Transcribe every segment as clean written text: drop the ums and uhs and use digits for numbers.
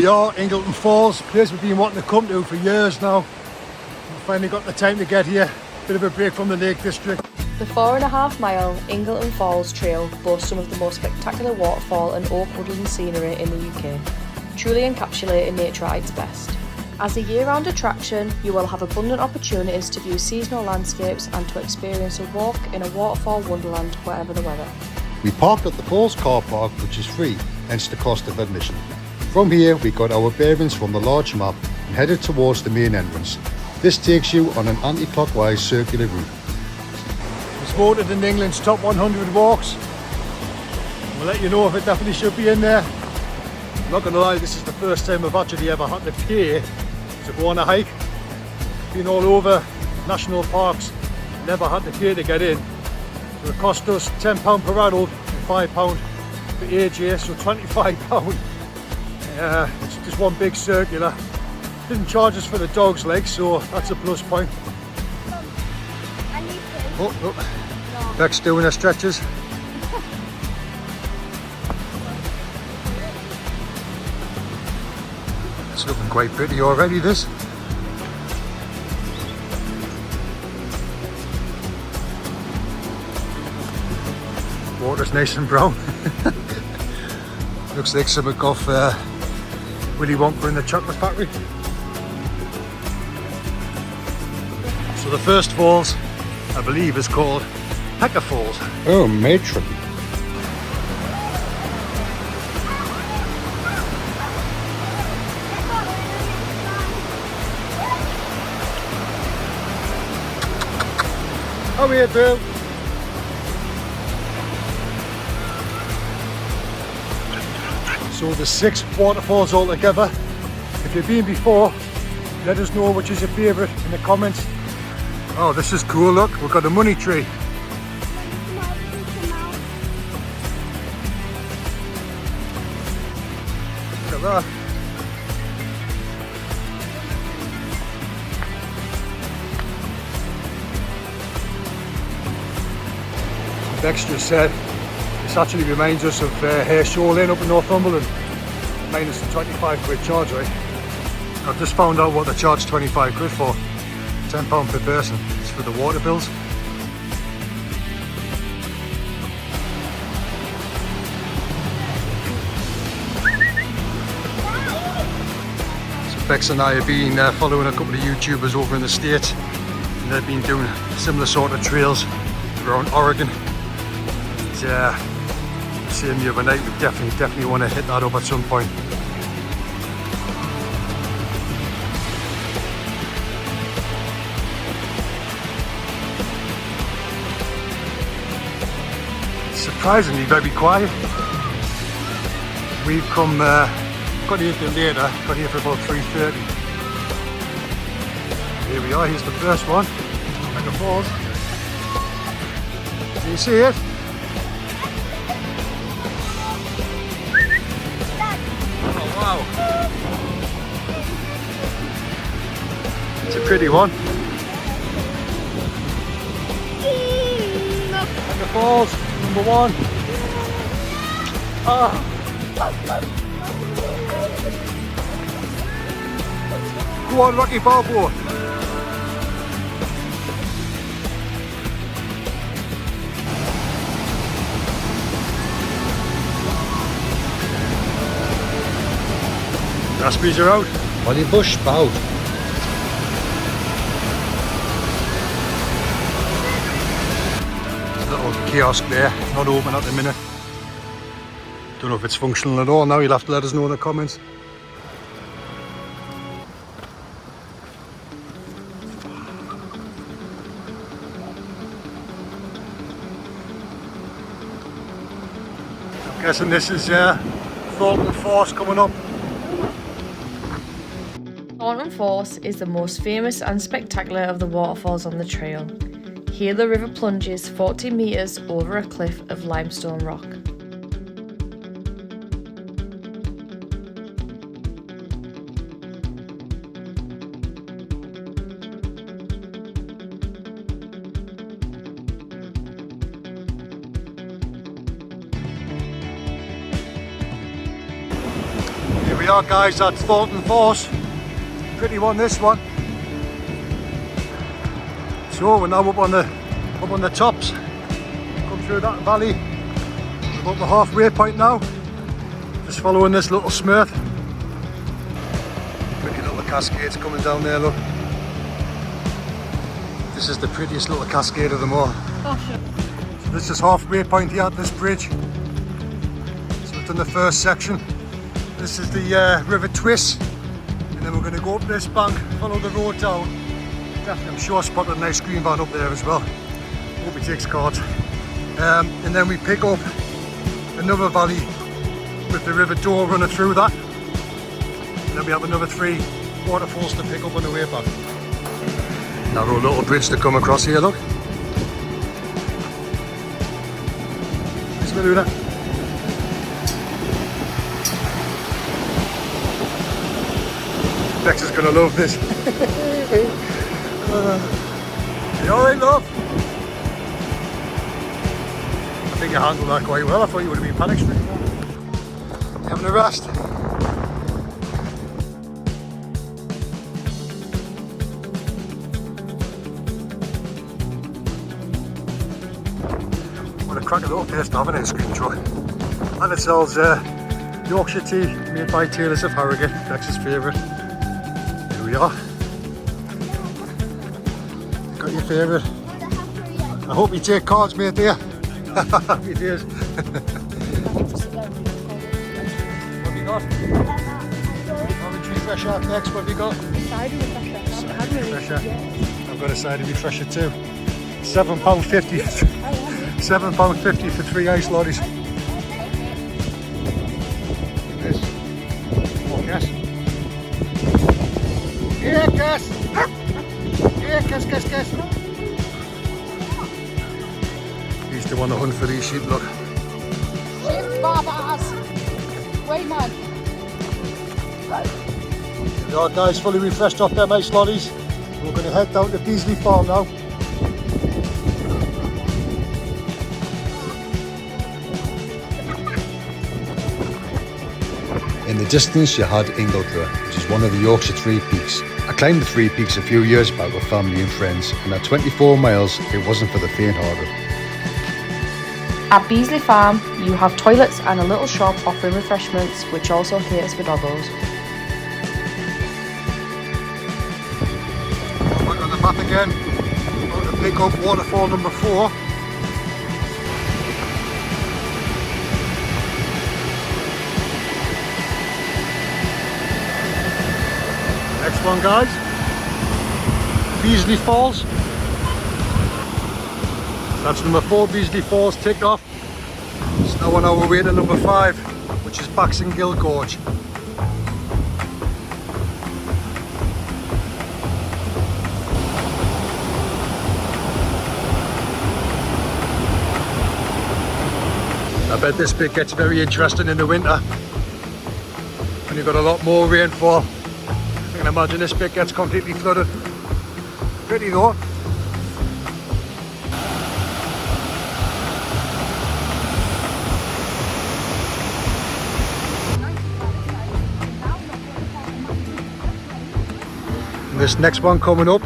we are, Ingleton Falls, place we've been wanting to come to for years now. We finally got the time to get here. Bit of a break from the Lake District. The 4.5 mile Ingleton Falls trail boasts some of the most spectacular waterfall and oak woodland scenery in the UK, truly encapsulating nature at its best. As a year-round attraction, you will have abundant opportunities to view seasonal landscapes and to experience a walk in a waterfall wonderland whatever the weather. We parked at the Falls car park, which is free, hence the cost of admission. From here we got our bearings from the large map and headed towards the main entrance. This takes you on an anti-clockwise circular route. It's voted in England's top 100 walks. We'll let you know if it definitely should be in there. I'm not going to lie, this is the first time I've actually ever had to pay to go on a hike. Been all over national parks, never had to pay to get in. So it cost us £10 per adult and £5 for AJ, so £25. It's just one big circular. Didn't charge us for the dog's legs, so that's a plus point. Oh, Beck's doing her stretches. It's looking quite pretty already, this. Water's nice and brown. Looks like something off Willy Wonka in the Chocolate Factory. So the first falls, I believe, is called Pecca Falls. Oh, matron. Come here, Bill. So there's 6 waterfalls altogether. If you've been before, let us know which is your favourite in the comments. Oh, this is cool, look, we've got a money tree. Look at that. Bex just said this actually reminds us of Hare Lane up in Northumberland, minus the 25 quid charge rate. I've just found out what they charge 25 quid for. £10 per person. It's for the water bills. So Bex and I have been following a couple of YouTubers over in the States, and they've been doing similar sort of trails around Oregon. Same the other night, we definitely want to hit that up at some point. Surprisingly very quiet. We've come, got here a bit later, got here for about 3:30. Here we are, here's the first one, Pecca Falls. Can you see it? Oh wow! It's a pretty one. Pecca Falls. Number 1. Go on, Rocky Balboa. Raspberries are out. Well, you bush spout. Little kiosk there, not open at the minute. Don't know if it's functional at all now, you'll have to let us know in the comments. I'm guessing this is Thornton Falls coming up. Thornton Falls is the most famous and spectacular of the waterfalls on the trail. Here the river plunges 40 metres over a cliff of limestone rock. Here we we are, guys, at Thornton Falls. Pretty one, this one. So we're now up on the tops. Come through that valley. We're about the halfway point now. Just following this little smurf. Pretty little cascades coming down there, look. This is the prettiest little cascade of them all. So this is halfway point here at this bridge. So we've done the first section. This is the river twist. And then we're going to go up this bank, follow the road down. Definitely, I'm sure I spotted a nice green van up there as well. Hope he takes cards. And then we pick up another valley with the river Door running through that. And then we have another 3 waterfalls to pick up on the way back. Narrow little bridge to come across here, look. Let's go do that. Bex is gonna love this. You alright, love? I think you handled that quite well. I thought you would have been panic stricken. Having a rest. What a cracker little place to have an ice cream truck. And it sells Yorkshire tea made by Taylors of Harrogate, Bex's favourite. Here we are. Got your favourite. I hope you take cards, mate, dear. Happy days. What have you got? Orange refresher. Next, what have you got? Cider refresher. Cider refresher. I've got a cider refresher too. £7.50. £7.50 for 3 ice lollies. This. Oh, Cass. Here, Cass. Here, Cass. He's the one to hunt for these sheep, look. Shit, barbars! Wait, man. There you are, guys, fully refreshed off them ice lollies. We're going to head down to Beesley Farm now. In the distance you had Ingleton, which is one of the Yorkshire 3 peaks. I climbed the 3 peaks a few years back with family and friends, and at 24 miles it wasn't for the faint-hearted. At Beesley Farm, you have toilets and a little shop offering refreshments, which also caters for doggos. Back on the map again. We're going to pick up waterfall number 4. Next one, guys. Beesley Falls. That's number 4, Beesley Falls, ticked off. So now on our way to number 5, which is Gill Gorge. I bet this bit gets very interesting in the winter when you've got a lot more rainfall. I can imagine this bit gets completely flooded. Pretty though. And this next one coming up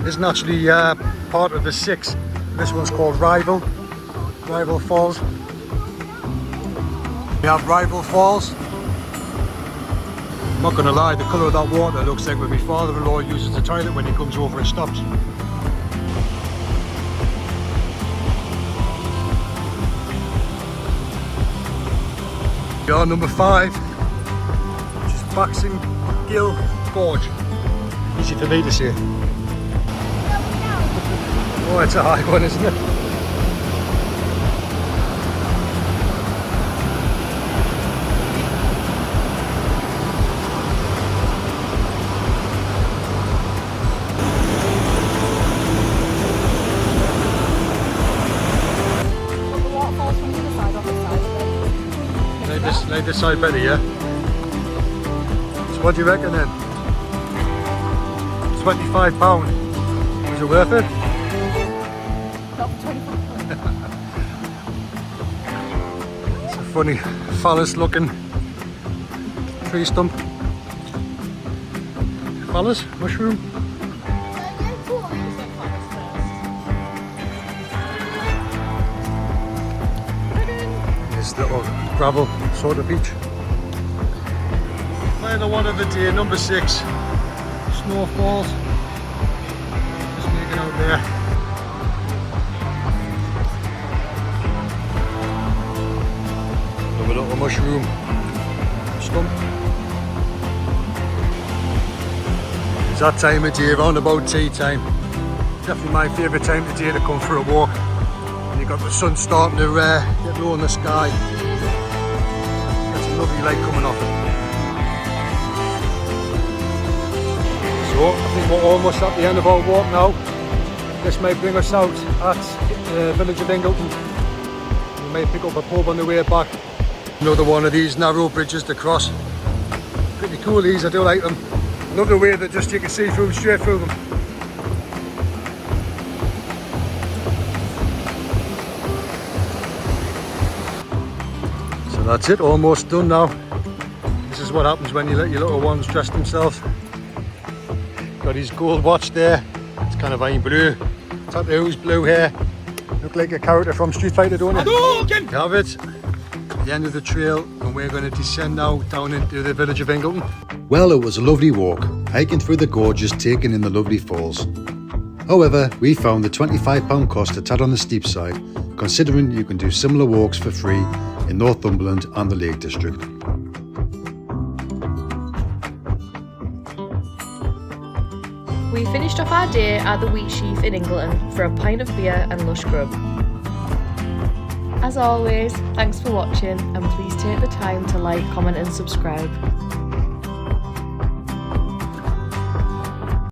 isn't actually part of the 6. This one's called Rival Falls. We have Rival Falls. I'm not going to lie, the colour of that water looks like when my father-in-law uses the toilet when he comes over and stops. We are number 5, which is Gill Gorge. Easy for me to say. Oh, it's a high one, isn't it? Like this side better, yeah? So what do you reckon then? £25. Was it worth it? It's a funny phallus looking tree stump. Phallus, mushroom. This little gravel sort of beach. Final one of the day, number 6. Snowfalls. Just making out there. Another little mushroom stump. It's that time of day, around about tea time. Definitely my favourite time of day to come for a walk. And you've got the sun starting to get low in the sky. There's some lovely light coming off it. So I think we're almost at the end of our walk now. This may bring us out at the village of Ingleton. We may pick up a pub on the way back. Another one of these narrow bridges to cross. Pretty cool these, I do like them. Love the way that just you can see through straight through them. So that's it, almost done now. This is what happens when you let your little ones dress themselves. Got his gold watch there. It's kind of iron blue. Tattoos, blue hair. Look like a character from Street Fighter, don't you? You have it. The end of the trail, and we're going to descend now down into the village of Ingleton. Well, it was a lovely walk, hiking through the gorges, taking in the lovely falls. However, we found the £25 cost a tad on the steep side, considering you can do similar walks for free in Northumberland and the Lake District. We finished off our day at the Wheat Sheaf in Ingleton for a pint of beer and lush grub. As always, thanks for watching, and please take the time to like, comment and subscribe.